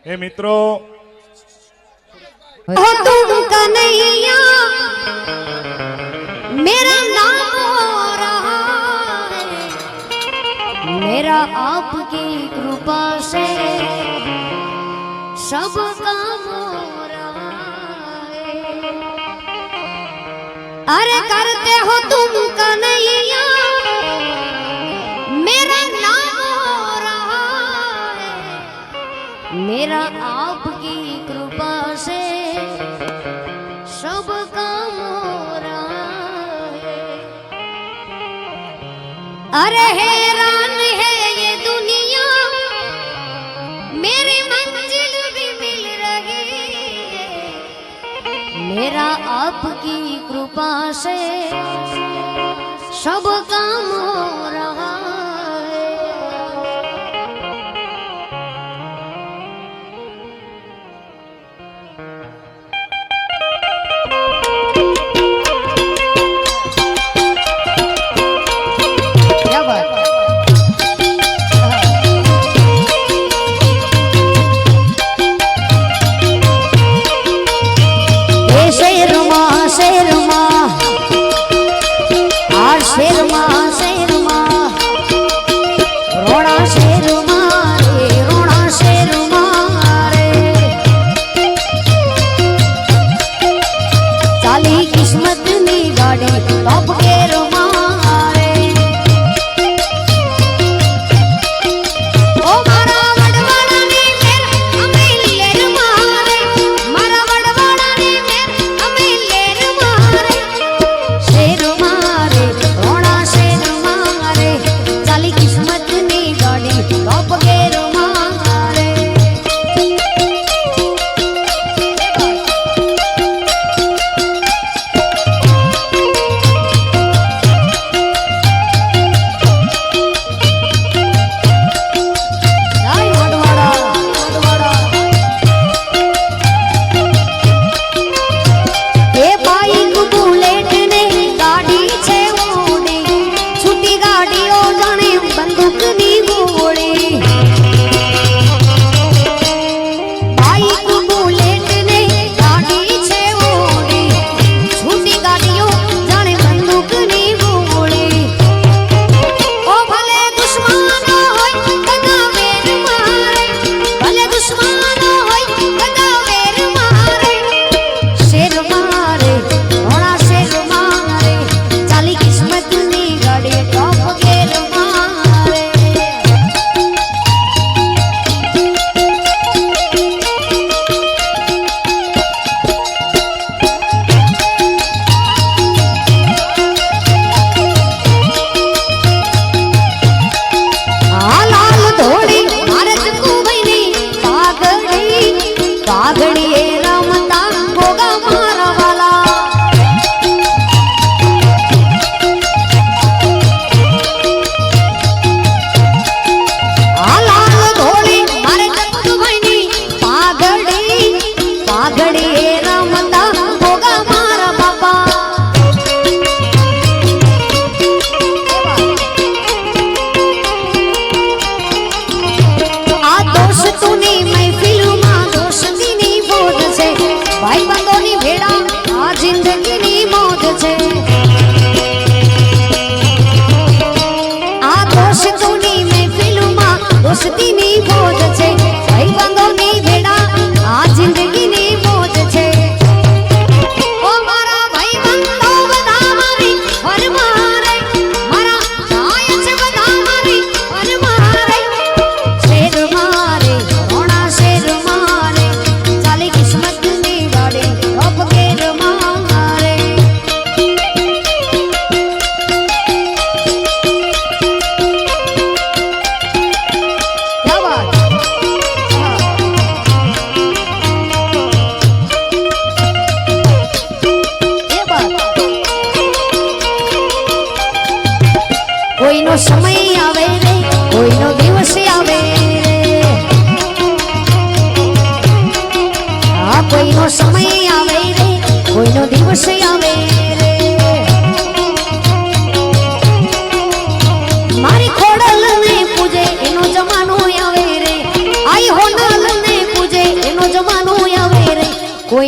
એ મિત્રો हो तुम कन्हैया मेरा नाम हो रहा है, मेरा आपकी कृपा से सब काम हो रहा है। अरे करते हो तुम कन्हैया मेरा नाम हो रहा है, मेरा आपकी कृपा से सब काम हो रहा है। अरे हैरान है ये दुनिया मेरी मंजिल भी मिल रही है, मेरा आपकी कृपा से सब काम हो रहा है। क्या बात है? ये शेर माँ शेर माँ, आ शेर माँ शेर माँ।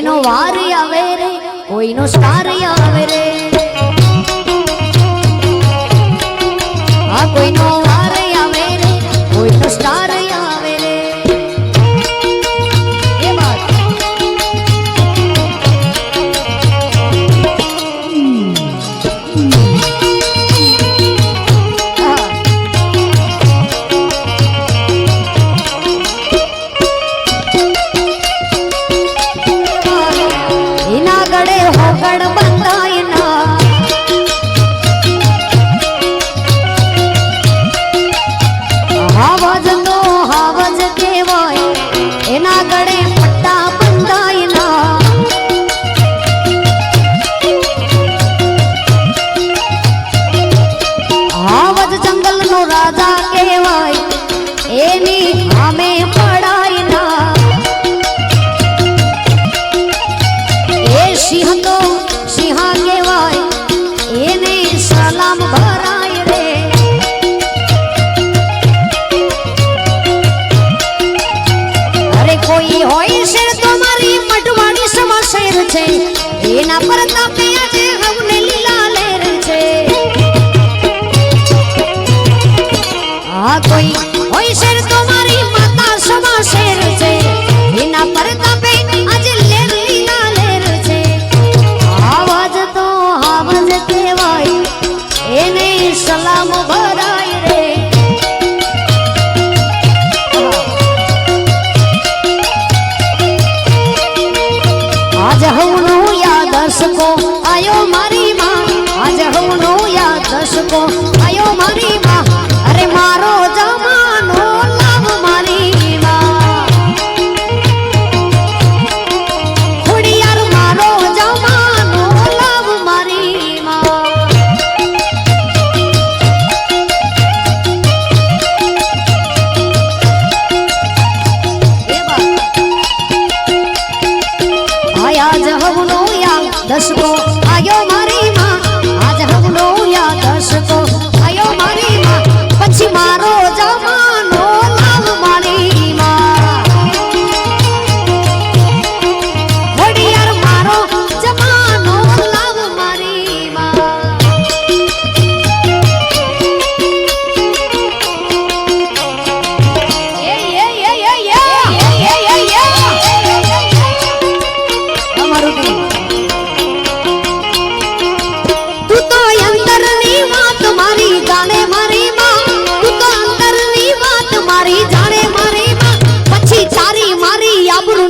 કોઈનો વાર આવે રે કોઈનો સ્ટાર આવે રે આ કોઈનો વાર આવે રે કોઈનો સ્ટાર આવે રે એ વાત એના પર તાપે આજે હવને લીલા લેર છે આ કોઈ હોય શેર તો મારી માતા સમા શેર છે એના પર તાપે આજે લેર લીલા લેર છે આવાજ તો આવાજ કહેવાય એને સલામ ભરાય રે આજ હવનો દશકો આયો મારી માં આજ હવનો યાદ દશકો આયો મારી માં અરે મારો જમાનો લાવ મારી માં ખોડિયાર મારો જમાનો લાવ મારી માં આયા જ હવનો દશકો આયો મારી માં આજ હવનો યા દશકો આયો મારી માં પછી મારો જમાનો લાવ મારી માં ખોડિયાર મારો જમાનો લાવ મારી માં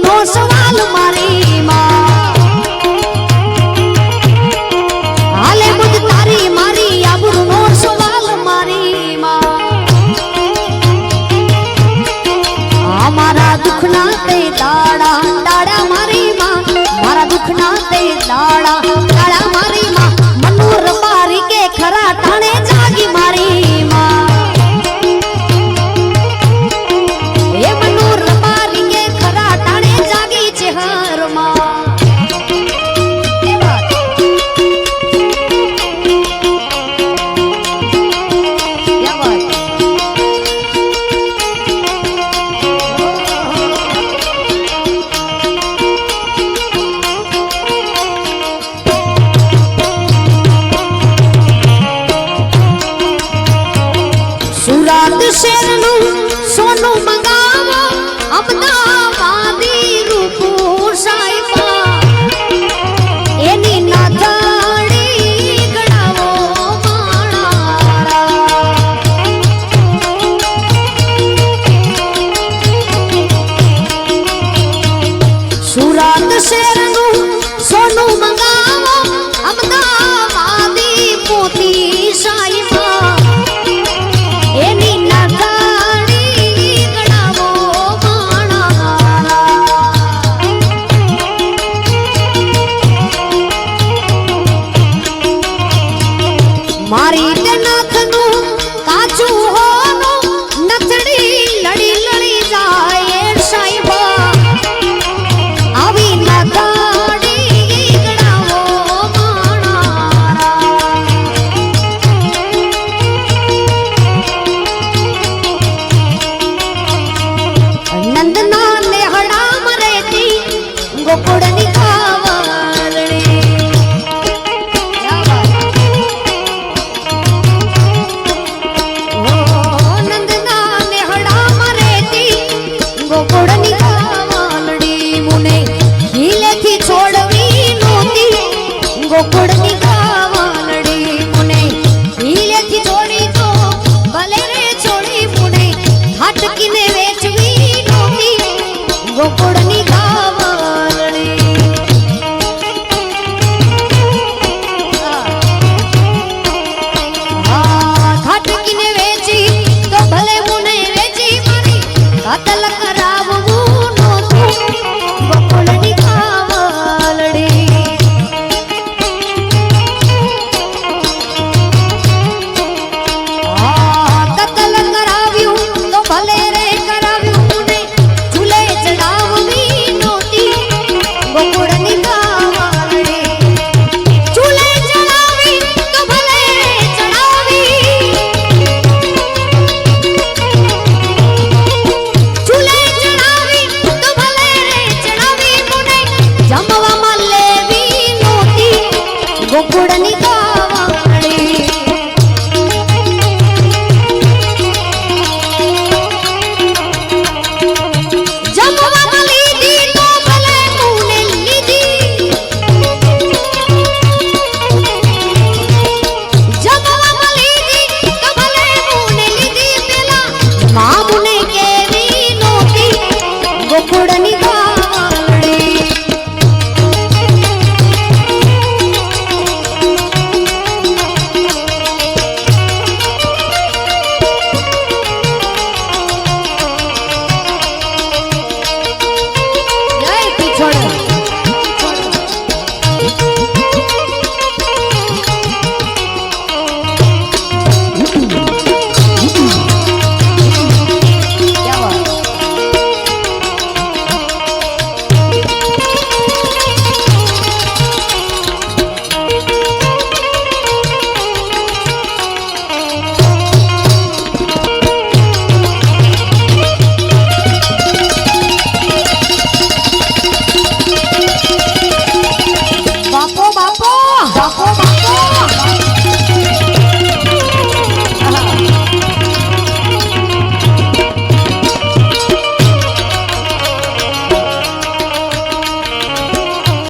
તમારું સવાલ મારી માં હાલે મુજ તારી મારી આબરૂનો સવાલ મારી માં મારા દુખના તે દાડા દાડા મારી માં મારા દુખના તે દાડા દાડા મારી માં મનોર પારી કે ખરા ટાણે જાગી મારી માં એ મનોર પારી કે ખરા ટાણે જાગી છે હર માં એ વાત ક્યા વાત ગોકુળની ગાવાલડી મુને હિલેથી છોડવી નહોતી ગોકુળની ગાવાલડી મુને હિલેથી છોડી તો ભલે રે છોડી મુને હાટકીને વેચવી નહોતી ગોકુળની